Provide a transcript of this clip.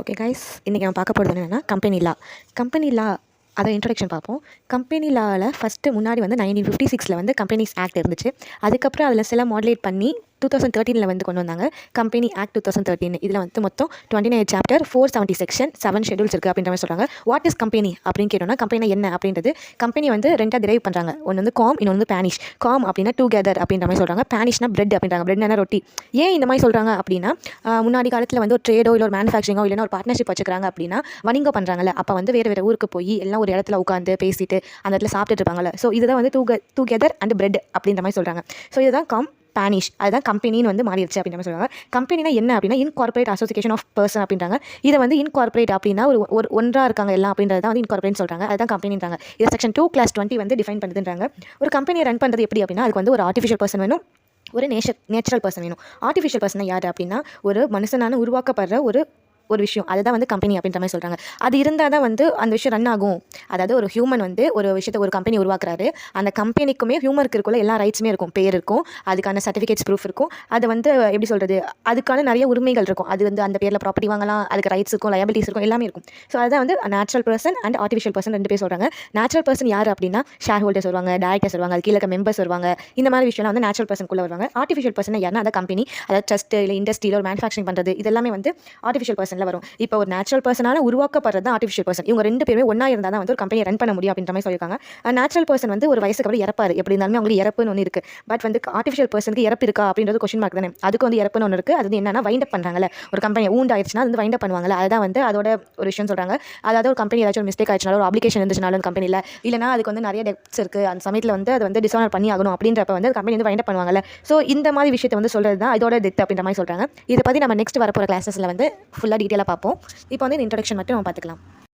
Okay guys, இன்றைக்கி நம்ம பார்க்க போகிறது என்னென்னா கம்பெனி லா அதை இன்ட்ரடக்ஷன் பார்ப்போம். கம்பெனி லாவில் ஃபஸ்ட்டு முன்னாடி வந்து 1956 வந்து கம்பெனிஸ் ஆக்ட் இருந்துச்சு. அதுக்கப்புறம் அதில் சில மாடுலேட் பண்ணி 2013 வந்து கொண்டு வந்தாங்க கம்பெனி ஆக்ட் 2013. இதில் வந்து மொத்தம் 29 சாப்டர் 470 செக்ஷன் 7 ஷெடியூல்ஸ் இருக்குது அப்படின்ற மாதிரி சொல்கிறாங்க. வாட் இஸ் கம்பெனி அப்படின்னு கேட்டோம்னா, கம்பெனி என்ன அப்படின்றது கம்பெனி வந்து ரெண்டாக டிரைவ் பண்ணுறாங்க. ஒன்று வந்து காம், இன்னொன்று வந்து பேனிஷ். காம் அப்படின்னா டுகெதர் அப்படின்ற மாதிரி சொல்கிறாங்க. பேனிஷ்னா பிரெட் அப்படின்றாங்க. பிரெட்னா ரொட்டி. ஏன் இந்த மாதிரி சொல்கிறாங்க அப்படின்னா, முன்னாடி காலத்தில் வந்து ஒரு ட்ரேடோ இல்லை ஒரு மேனுஃபேக்சரிங்கோ இல்லைன்னா ஒரு பார்ட்னர்ஷிப் வச்சுக்கிறாங்க அப்படின்னா வணிகம் பண்ணுறாங்கல்ல, அப்போ வந்து வேறு ஊருக்கு போய் எல்லாம் ஒரு இடத்துல உட்காந்து பேசிட்டு அந்த இடத்துல சாப்பிட்டுட்டு இருப்பாங்கல்ல. ஸோ இதுதான் வந்து டுகெதர் அண்ட் பிரெட் அப்படின்ற மாதிரி சொல்கிறாங்க. ஸோ இதுதான் பேனிஷ். அதுதான் கம்பெனின்னு வந்து மாறிடுச்சு அப்படின்ற மாதிரி சொல்கிறாங்க. கம்பெனினா என்ன அப்படின்னா இன்கார்பரேட் அசோசியேஷன் ஆஃப் பர்சன் அப்படின்றாங்க. இதை வந்து இன்கார்பரேட் அப்படின்னா ஒரு ஒன்றா இருக்காங்க எல்லாம் அப்படின்றது தான் வந்து இன்கார்பரேட் சொல்கிறாங்க. அதுதான் கம்பெனின்றாங்க. இதை செக்ஷன் 2 class 20 வந்து டிஃபைன் பண்ணுதுன்றாங்க. ஒரு கம்பெனியை ரன் பண்ணுறது எப்படி அப்படின்னா, அதுக்கு வந்து ஒரு ஆர்டிஃபிஷியல் பர்சன் வேணும், ஒரு நேச்சுரல் பர்சன் வேணும். ஆர்டிஃபிஷியல் பர்சன் யார் அப்படின்னா, ஒரு மனுஷனான உருவாக்கப்படுற ஒரு விஷயம், அதுதான் வந்து கம்பெனி அப்படின்ற மாதிரி சொல்கிறாங்க. அது இருந்தால் தான் வந்து அந்த விஷயம் ரன் ஆகும். அதாவது ஒரு ஹியூமன் வந்து ஒரு விஷயத்தை ஒரு கம்பெனி உருவாக்குறாரு. அந்த கம்பெனிக்குமே ஹியூமனுக்கு இருக்குள்ள எல்லா ரைட்ஸுமே இருக்கும். பேர் இருக்கும், அதுக்கான சர்டிஃபிகேட்ஸ் ப்ரூஃப் இருக்கும். அது வந்து எப்படி சொல்கிறது, அதுக்கான நிறைய உரிமைகள் இருக்கும். அது வந்து அந்த பேரில் ப்ராப்பர்ட்டி வாங்கலாம், அதுக்கு ரைட்ஸ் இருக்கும், லயபிலிட்டிஸ் இருக்கும், எல்லாமே இருக்கும். ஸோ அதுதான் வந்து natural person and artificial person ரெண்டு பேர் சொல்கிறாங்க. நேச்சுரல் பர்சன் யார் அப்படின்னா, ஷேர் ஹோல்டர்ஸ் வருவாங்க, டைரக்டர்ஸ் வருவாங்க, அது கீழே இருக்க மெம்பர்ஸ் வருவாங்க. இந்த மாதிரி விஷயம்லாம் வந்து நேச்சுரல் பர்சனுக்குள்ளே வருவாங்க. ஆர்டிஃபிஷியல் பர்சன் யாருன்னா, அதை கம்பெனி, அதாவது ட்ரஸ்ட் இல்லை இண்டஸ்ட்ரியில் ஒரு மேனுஃபேக்சரிங் பண்ணுறது, இதெல்லாமே வந்து ஆர்டிஃபிஷியல் பர்சனில் வரும். இப்போ ஒரு நேச்சுரல் பர்சனால உருவாக்கப்படுறது தான் ஆர்டிஃபிஷியல் பர்சன். இவங்க ரெண்டு பேருமே ஒன்றா இருந்தால் தான் வந்து ஒரு கம்பெனியை ரன் பண்ண முடியும் அப்படின்ற மாதிரி சொல்லியிருக்காங்க. நேச்சுரல் பர்சன் வந்து ஒரு வயசுக்கு அப்புறம் இறப்பாரு. எப்படி இருந்தாலுமே அவங்களுக்கு இறப்புன்னு ஒன்று இருக்குது. பட் வந்து ஆர்டிஃபிஷியல் பர்சனுக்கு இறப்பு இருக்கா அப்படின்றது கொஸ்டின் மார்க் தானே. அதுக்கு வந்து இறப்புன்னு ஒன்று இருக்குது. அது என்னன்னா வைண்ட் அப் பண்ணுறாங்கல்ல, ஒரு கம்பெனி ஊண்ட் ஆயிடுச்சுன்னா அது வந்து வைண்ட் அப் பண்ணுவாங்கல்ல, அதுதான் வந்து அதோட ஒரு விஷயம் சொல்கிறாங்க. அதாவது ஒரு கம்பெனி ஏதாச்சும் ஒரு மிஸ்டேக் ஆயிடுச்சுனாலும், ஒரு அப்ளிகேஷன் இருந்துச்சுனாலும் அந்த கம்பெனியில், இல்லைனா அதுக்கு வந்து நிறைய டெப்ட்ஸ் இருக்குது, அந்த சமயத்தில் வந்து அது வந்து டிஸ்ஆனர் பண்ணி ஆகணும் அப்படின்றப்ப வந்து கம்பெனி வந்து வைண்ட் அப் பண்ணுவாங்கல்ல. ஸோ இந்த மாதிரி விஷயத்தை வந்து சொல்கிறது தான் இதோட டெத் அப்படின்ற மாதிரி சொல்கிறாங்க. இதை பற்றி நம்ம நெக்ஸ்ட் வரப்போகிற கிளாஸஸில் வந்து ஃபுல்லாக டீட்டெயிலாக பார்ப்போம். இப்போ வந்து இந்த இன்ட்ரடக்ஷன் மட்டும் நம்ம பார்த்துக்கலாம்.